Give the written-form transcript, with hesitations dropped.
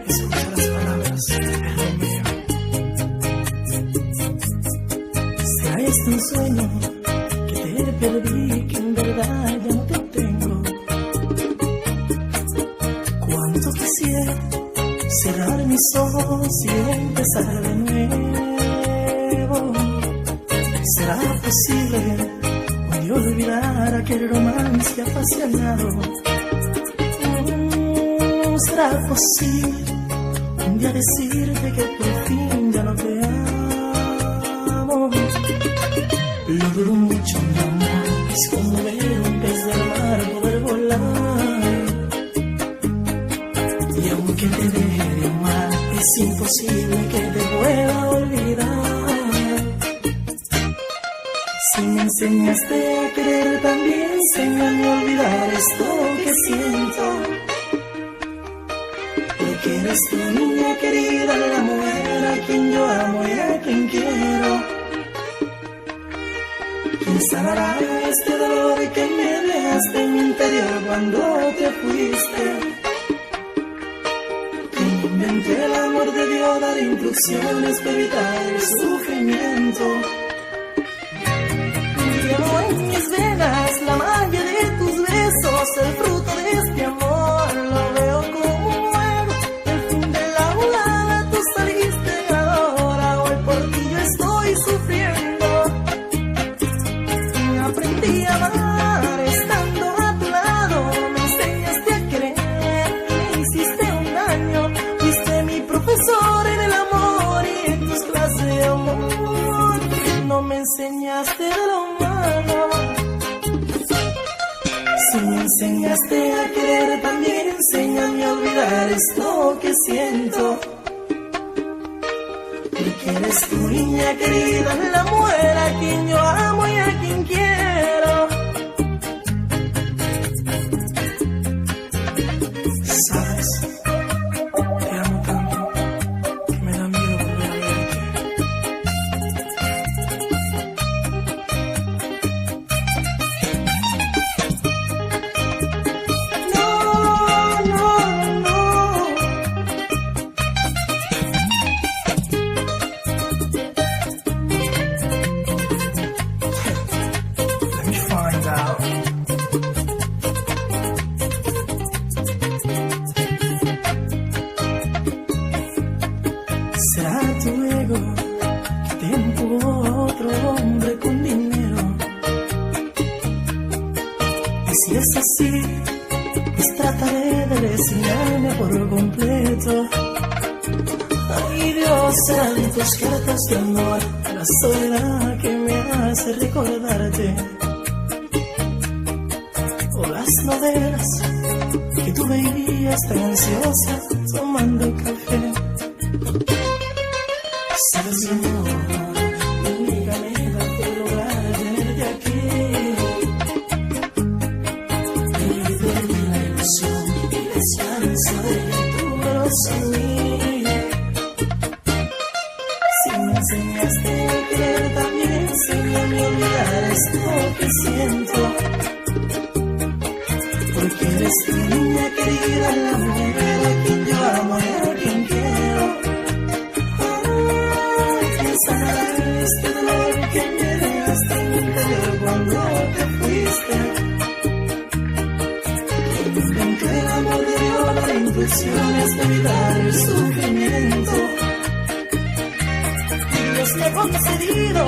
Escucha las palabras de Romeo. ¿Será este un sueño que te perdí, que en verdad ya no te tengo? Cuánto quisiera cerrar mis ojos y empezar de nuevo. ¿Será posible un día olvidar aquel romance apasionado? ¿Será posible un día decirte que por fin ya no te amo? Lo dudo mucho, mi amor, es como ver un pez del mar poder volar. Y aunque te deje de amar, es imposible que te pueda olvidar. Si me enseñaste a querer, también enséñame a olvidar esto que siento. Porque eres tu niña querida, la mujer a quien yo amo y a quien quiero. ¿Quién sanará este dolor que me dejaste en mi interior cuando te fuiste? ¿Quién inventó el amor de Dios, dar instrucciones para evitar el sufrimiento? Llevo en mis venas la magia de tus besos, el fruto de este amor lo veo como un juego. El fin de la jugada, tú saliste ganadora, hoy por ti yo estoy sufriendo. Aprendí a amar estando a tu lado, me enseñaste a querer, me hiciste un daño, fuiste mi profesor en el amor y en tus clases de amor no me enseñaste de lo humano. Si me enseñaste a querer, también enséñame a olvidar esto que siento. Porque eres tu niña querida, la mujer a quien yo amo y a quien quiero. Sabes, te amo tanto que me da miedo volver a verte. No, no, no. Let me find out. ¿Será tu ego que te empujó a otro hombre con dinero? Y si es así, pues trataré de resignarme por completo. Ay Dios, serán tus cartas de amor, la soledad que me hace recordarte, o las novelas que tú veías tan ansiosa tomando café. Sabes, mi amor, mi única meta fue lograr tenerte aquí. Perdí la ilusión y la esperanza de que tú me lo sabías. Si me enseñaste a querer, también enséñame a olvidar esto que siento. Porque eres tu niña querida, la mujer a quien yo amo y a quien quiero. Este dolor que me dejaste en mi interior cuando te fuiste. Quien inventó el amor de Dios, las intuiciones de evitar el sufrimiento. Dios me ha concedido